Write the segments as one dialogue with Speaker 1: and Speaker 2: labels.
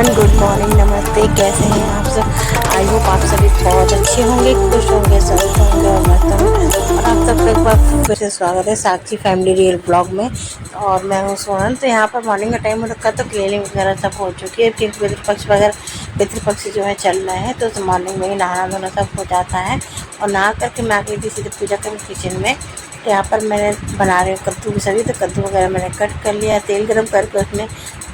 Speaker 1: Everyone, good morning, नमस्ते। कैसे हैं आप सब? आई होप आप सभी बहुत अच्छे होंगे, खुश होंगे, स्वस्थ होंगे और मस्त होंगे। और आप सबका एक बार फिर से स्वागत है साक्षी फैमिली रियल ब्लॉग में। और मैं हूँ सोनल। तो यहाँ पर मॉर्निंग का टाइम हो रखा है, तो क्लीनिंग वगैरह सब हो चुकी है। फिर पितृपक्ष जो है चल रहे हैं, तो मॉर्निंग में ही नहाना धोना सब हो जाता है। और नहा करके मैं आ गई थी सीधे पूजा करने किचन में। तो यहाँ पर मैंने बना रही हूँ कद्दू की सब्ज़ी। तो कद्दू वगैरह मैंने कट कर लिया, तेल गरम करके उसमें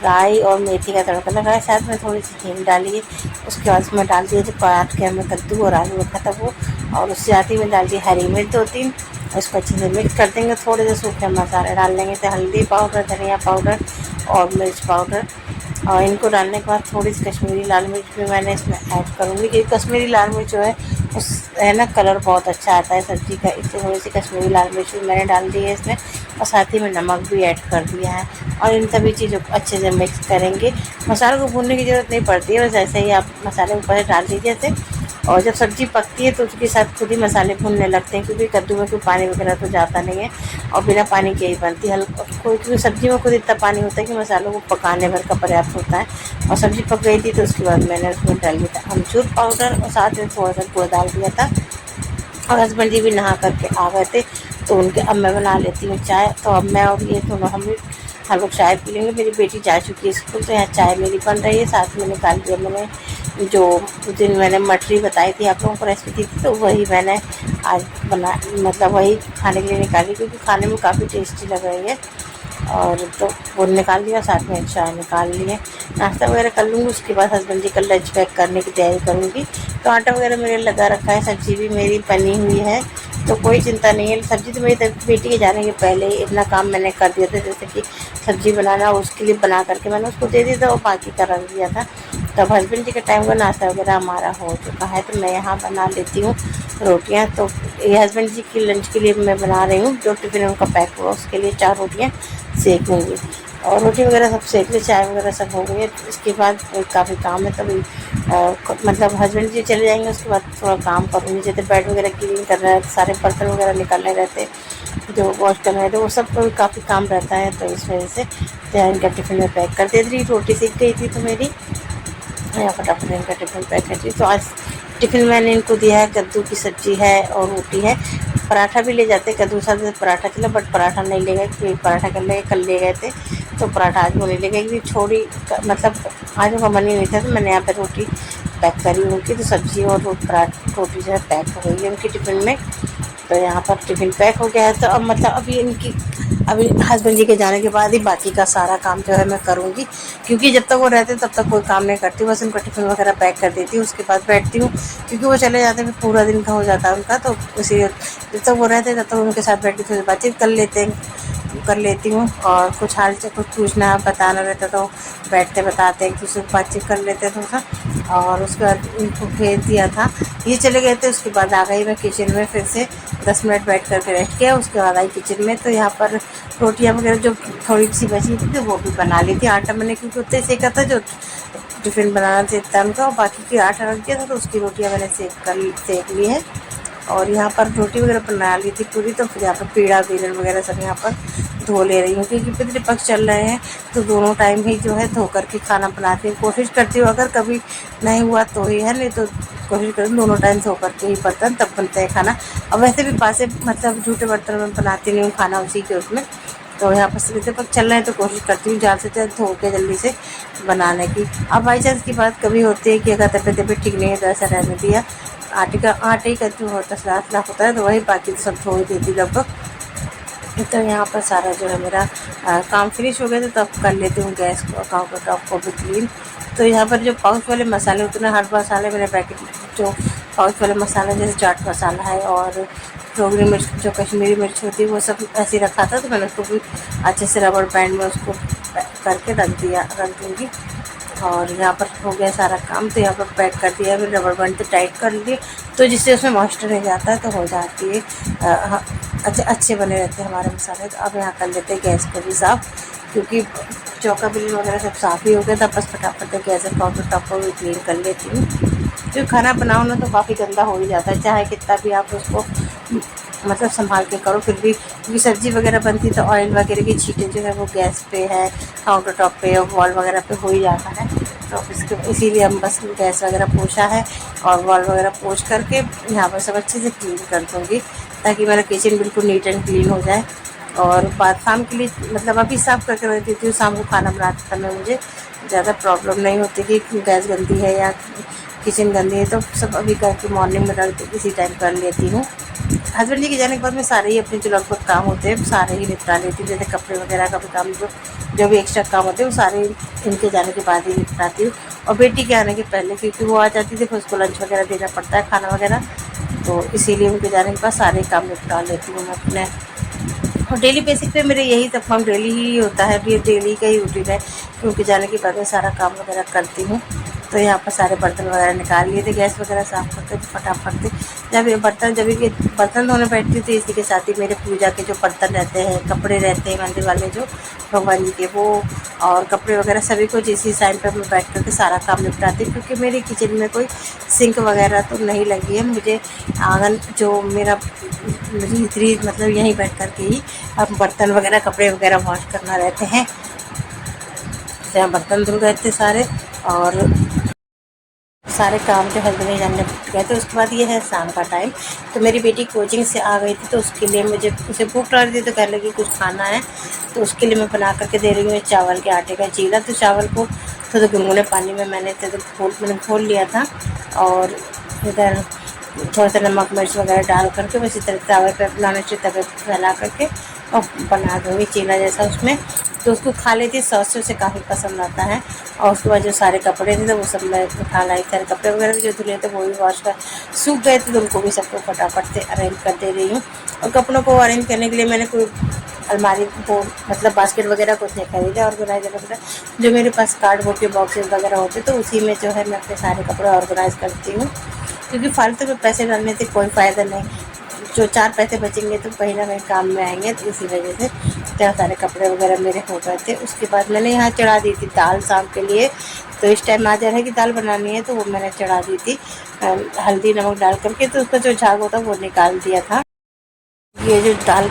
Speaker 1: राई और मेथी का तड़का लगाया, साथ में थोड़ी सी हींग डाली। उसके बाद उसमें डाल दिए जो काट के हमने कद्दू और आलू रखा था वो, और उससे आती में डाल दी हरी मिर्च 2-3। उसको अच्छे से मिक्स कर देंगे। थोड़े से सूखे मसाले डाल देंगे, तो हल्दी पाउडर, धनिया पाउडर और मिर्च पाउडर। और इनको डालने के बाद थोड़ी सी कश्मीरी लाल मिर्च भी मैंने इसमें ऐड करूँगी, क्योंकि कश्मीरी लाल मिर्च जो है उस है ना कलर बहुत अच्छा आता है सब्ज़ी का, इसलिए थोड़ी सी कश्मीरी लाल मिर्च भी मैंने डाल दी है इसमें। और साथ ही में नमक भी ऐड कर दिया है। और इन सभी चीज़ों को अच्छे से मिक्स करेंगे। मसालों को भूनने की ज़रूरत नहीं पड़ती है, बस ऐसे ही आप मसाले ऊपर से डाल दीजिए ऐसे। और जब सब्ज़ी पकती है तो उसके साथ खुद ही मसाले भूनने लगते हैं, क्योंकि कद्दू में कोई पानी वगैरह तो जाता नहीं है और बिना पानी के ही बनती है। क्योंकि सब्ज़ी में खुद इतना पानी होता है कि मसालों को पकाने भर का पर्याप्त होता है। और सब्ज़ी पक गई थी तो उसके बाद मैंने उसमें डाल दिया था अमचूर पाउडर, और साथ में थोड़ा सा गुड़ डाल दिया था। और हस्बैंड जी भी नहा करके आ गए थे, तो उनके अब मैं बना लेती हूँ चाय। तो अब मैं और ये दोनों हम लोग चाय पी लेंगे। मेरी बेटी जा चुकी है स्कूल, तो यहाँ चाय मेरी बन रही है। साथ में निकाल दिया मैंने जो उस दिन मैंने मटरी बताई थी आप लोगों को रेसिपी थी, तो वही मैंने आज बना, मतलब वही खाने के लिए निकाली, क्योंकि खाने में काफ़ी टेस्टी लग रही है। और तो वो निकाल दिया, साथ में चाय निकाल लिए। नाश्ता वगैरह कर लूँगी, उसके बाद हस्बैंड जी का लंच पैक करने की तैयारी करूँगी। तो आटा वगैरह मेरे लगा रखा है, सब्ज़ी भी मेरी बनी हुई है, तो कोई चिंता नहीं है। सब्ज़ी तो मेरी बेटी के जाने के पहले ही इतना काम मैंने कर दिया था, जैसे कि सब्ज़ी बनाना, उसके लिए बना करके मैंने उसको दे दिया था और बाकी का रख दिया था। तब हस्बैंड जी के टाइम का नाश्ता वगैरह हमारा हो चुका है। तो मैं यहाँ बना लेती हूँ रोटियाँ। तो ये हस्बैंड जी की लंच के लिए मैं बना रही हूँ, जो टिफ़िन उनका पैक हुआ उसके लिए 4 रोटियाँ सेक लूँगी। और रोटी वगैरह सब सेक ली, चाय वगैरह सब हो गई है। इसके बाद काफ़ी काम है, तभी मतलब हस्बैंड जी चले जाएंगे, उसके बाद थोड़ा काम करूँगी। जैसे बेड वगैरह क्लीन कर रहा है, सारे बर्तन वगैरह निकालने रहते जो वॉश करने रहते, वो सब को काफ़ी काम रहता है। तो इस वजह से तो इनका टिफ़िन में पैक कर दे रही। रोटी सीख गई थी तो मेरी यहाँ फटाफट इनका टिफ़िन पैक कर दी। तो आज टिफ़िन मैंने इनको दिया है, कद्दू की सब्ज़ी है और रोटी है। पराठा भी ले जाते, कद्दू साथ में पराठा चला, बट पराठा नहीं ले गए, क्योंकि पराठा कल ले गए थे, तो पराठा आज वो नहीं ले गए, क्योंकि मतलब आज उनका मन ही नहीं था। तो मैंने यहाँ पर रोटी पैक करी उनकी, तो सब्ज़ी और रोटी जो है पैक हो गई है उनकी टिफ़िन में। तो यहाँ पर टिफ़िन पैक हो गया है। तो अब मतलब अभी हस्बैंड जी के जाने के बाद ही बाकी का सारा काम जो है मैं करूँगी, क्योंकि जब तक वो रहते तब तक कोई काम नहीं करती, बस उनका टिफ़िन वगैरह पैक कर देती हूँ, उसके बाद बैठती हूँ। क्योंकि वो चले जाते हैं, पूरा दिन का हो जाता है उनका, तो इसी जब तक वो रहते तब तक उनके साथ बैठ के थोड़ी बातचीत कर लेती हूँ। और कुछ हाल से कुछ पूछना बताना रहता तो बैठते बताते एक दूसरे को बातचीत कर लेते थोड़ा सा। और उसके बाद इनको भेज दिया था, ये चले गए थे। उसके बाद आ गई मैं किचन में, फिर से 10 मिनट बैठ करके रेस्ट किया। उसके बाद आई किचन में, तो यहाँ पर रोटियाँ वगैरह जो थोड़ी सी बची थी तो वो भी बना ली थी। आटा मैंने क्योंकि उतने सेका था जो टिफ़िन बनाना था उनका, और बाकी की आटा रख दिया था, तो उसकी रोटियाँ मैंने सेक ली है। और यहाँ पर रोटी वगैरह बना ली थी पूरी। तो फिर यहाँ पर पीड़ा बेलन वगैरह सब यहाँ पर धो ले रही हूँ, क्योंकि पितृपक्ष चल रहे हैं, तो दोनों टाइम ही जो है धो करके खाना बनाती हूँ। कोशिश करती हूँ, अगर कभी नहीं हुआ तो ही है, नहीं तो कोशिश करूँ दोनों टाइम धो करके ही बर्तन तब बनता है खाना। और वैसे भी पासे मतलब जूठे बर्तन में बनाती नहीं हूँ खाना उसी के उसमें। तो यहाँ पर पितृपक्ष चल रहे हैं, तो कोशिश करती हूँ ज़्यादा से ज़्यादा धो के जल्दी से बनाने की। अब बाई चांस की बात कभी होती है कि अगर तबीयत ठीक नहीं है तो ऐसा रहने दिया, आटे का जो होता है होता है, तो वही बाकी तो सब धो ही देती लगभग। तो यहाँ पर सारा जो है मेरा काम फिनिश हो गया, तो तब कर लेती हूँ गैस को, काउंटर टॉप को भी क्लीन। तो यहाँ पर जो पाउच वाले मसाले होते हैं, हर मसाले मैंने पैकेट जो पाउच वाले मसाले जैसे चाट मसाला है और रोगनी मिर्च जो कश्मीरी मिर्च होती है वो सब ऐसे ही रखा था, तो मैंने उसको भी अच्छे से रबड़ बैंड में उसको करके रख दूँगी। और यहाँ पर हो गया सारा काम, तो यहाँ पर पैक कर दिया, फिर रबड़ बैंड तो टाइट कर लिए, तो जिससे उसमें मॉइस्चर रह जाता है तो हो जाती है अच्छे बने रहते हैं हमारे मसाले। तो अब यहाँ कर लेते हैं गैस को भी साफ़, क्योंकि चौका बिल वगैरह सब साफ़ ही हो गया था। बस फटाफट गैस काउंटर टॉप को भी क्लीन कर लेती हूँ। जो खाना बनाओ ना तो काफ़ी गंदा हो ही जाता है, चाहे कितना भी आप उसको मतलब संभाल के करो, फिर भी क्योंकि सब्ज़ी वगैरह बनती तो ऑयल वगैरह की छींटे जो है वो गैस पे है, काउंटर टॉप पे और वॉल वगैरह पे हो ही जाता है। तो इसके इसीलिए हम बस गैस वगैरह पोछा है और वॉल वगैरह पोछ करके यहाँ पर सब अच्छे से क्लीन कर दूँगी, ताकि मेरा किचन बिल्कुल नीट एंड क्लीन हो जाए। और बाद शाम के लिए मतलब अभी साफ़ करके रख देती हूँ, शाम को खाना बनाते समय मुझे ज़्यादा प्रॉब्लम नहीं होती कि गैस गंदी है या किचन गंदी है, तो सब अभी करके मॉर्निंग में रख दे इसी टाइम कर लेती हूँ। हस्बैंड जी के जाने के बाद मैं सारे ही अपने जो लगभग काम होते हैं सारे ही निपटा लेती हूँ, जैसे कपड़े वगैरह का भी काम, जो भी एक्स्ट्रा काम होते हैं वो सारे इनके जाने के बाद ही निपटाती हूँ। और बेटी के आने के पहले, क्योंकि वो आ जाती थी फिर उसको लंच वगैरह देना पड़ता है, खाना वगैरह, तो इसीलिए उनके जाने के बाद सारे काम निपटा लेती हूँ मैं अपने। और डेली बेसिक पे मेरे यही सब काम डेली ही होता है, ये डेली का ही रूटीन है कि उनके जाने के बाद मैं सारा काम वगैरह करती हूँ। तो यहाँ पर सारे बर्तन वगैरह निकाल लिए थे, गैस वगैरह साफ़ करते थे फटाफट से। जब ये बर्तन धोने बैठती थी, इसी के साथ ही मेरे पूजा के जो बर्तन रहते हैं, कपड़े रहते हैं मंदिर वाले जो भगवान जी के, वो और कपड़े वगैरह सभी कुछ इसी टाइम पर मैं बैठ करके सारा काम निपटाती हूँ। क्योंकि मेरी किचन में कोई सिंक वगैरह तो नहीं लगी है, मुझे आंगन जो मेरा भीतरी मतलब यहीं बैठ कर के ही अब बर्तन वगैरह कपड़े वगैरह वॉश करना रहते हैं। तो यहाँ बर्तन धुल गए थे सारे और सारे काम जो हस्बैंड जाने गए थे। उसके बाद ये है शाम का टाइम, तो मेरी बेटी कोचिंग से आ गई थी, तो उसके लिए मुझे उसे भूख लग रही थी, तो कहने लगी कुछ खाना है, तो उसके लिए मैं बना करके दे रही हूँ चावल के आटे का चीला। तो चावल को थोड़ा गुनगुने पानी में मैंने घोल लिया था और इधर थोड़ा सा नमक मिर्च वगैरह डाल करके बस इस तरह तवे पे बनाने से तवे फैला करके और बना दूँगी चीला जैसा उसमें। तो उसको खा लेती, सॉस से उसे काफ़ी पसंद आता है। और उसके बाद जो सारे कपड़े थे तो वो सब मैं उठा लाई, सारे कपड़े वगैरह भी जो धुले थे वो भी वॉश कर सूख गए थे, तो उनको भी सबको फटाफट से अरेंज कर दे रही हूँ। और कपड़ों को अरेंज करने के लिए मैंने कोई अलमारी को मतलब बास्केट वगैरह कुछ नहीं खरीदा, ऑर्गेनाइजर वगैरह जो मेरे पास कार्डबोर्ड के बॉक्सेस वगैरह होते तो उसी में जो है मैं अपने सारे कपड़े ऑर्गेनाइज करती हूँ। क्योंकि फालतू में पैसे डालने से कोई फ़ायदा नहीं, जो 4 पैसे बचेंगे तो कहीं ना कहीं काम में आएंगे। तो इसी वजह से इतना सारे कपड़े वगैरह मेरे हो गए थे। उसके बाद मैंने यहाँ चढ़ा दी थी दाल शाम के लिए, तो इस टाइम आ जा रहा है कि दाल बनानी है, तो वो मैंने चढ़ा दी थी हल्दी नमक डाल करके। तो उसका जो झाग होता है वो निकाल दिया था। ये जो दाल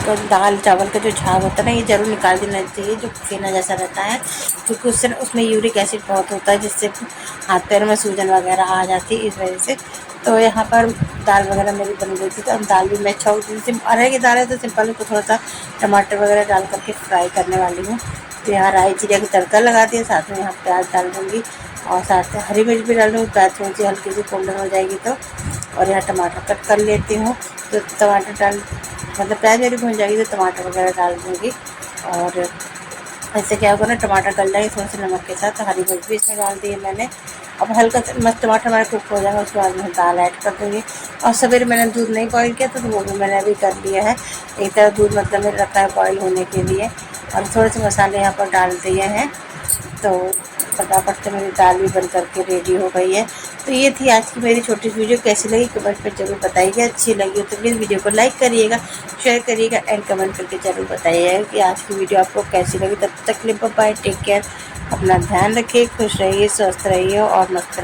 Speaker 1: चावल का जो झाग होता है ना, ये ज़रूर निकाल देना चाहिए, जो फेना जैसा रहता है, क्योंकि उससे उसमें यूरिक एसिड बहुत होता है, जिससे हाथ पैर में सूजन वगैरह आ जाती है, इस वजह से। तो यहाँ पर दाल वगैरह मेरी बन गई थी, तो अब दाल भी मैं अरहर की दाल है तो सिंपल उसको थोड़ा सा टमाटर वगैरह डाल करके फ्राई करने वाली हूँ। तो यहाँ राई जीरा की तड़का लगा दिया, साथ में यहाँ प्याज डाल दूँगी और साथ में हरी मिर्च भी डाल दूँगी, प्याज थोड़ी सी हल्की सी गोल्डन हो जाएगी तो। और यहाँ टमाटर कट कर लेती हूँ, तो टमाटर मतलब प्याज मेरी भून जाएगी तो टमाटर वगैरह डाल दूँगी। और ऐसे क्या होगा ना, टमाटर गल जाएंगे थोड़े से नमक के साथ। हरी मिर्च भी इसमें डाल दी है मैंने। अब हल्का सा मस्त टमाटर हमारे कुक हो जाएगा, उसके बाद मैं दाल ऐड कर दूँगी। और सवेरे मैंने दूध नहीं बॉईल किया तो वो भी मैंने अभी कर लिया है। एक तरह दूध मतलब मैंने रखा है बॉईल होने के लिए, और थोड़े से मसाले यहाँ पर डाल दिए हैं। तो फटाफट से मेरी दाल भी बन करके रेडी हो गई है। तो ये थी आज की मेरी छोटी सी वीडियो। कैसी लगी कमेंट पर जरूर बताइएगा। अच्छी लगी हो तो प्लीज़ वीडियो को लाइक करिएगा, शेयर करिएगा एंड कमेंट करके जरूर बताइएगा कि आज की वीडियो आपको कैसी लगी। तब तक के लिए बाय, टेक केयर, अपना ध्यान रखिए, खुश रहिए, स्वस्थ रहिए और मस्त रहिए।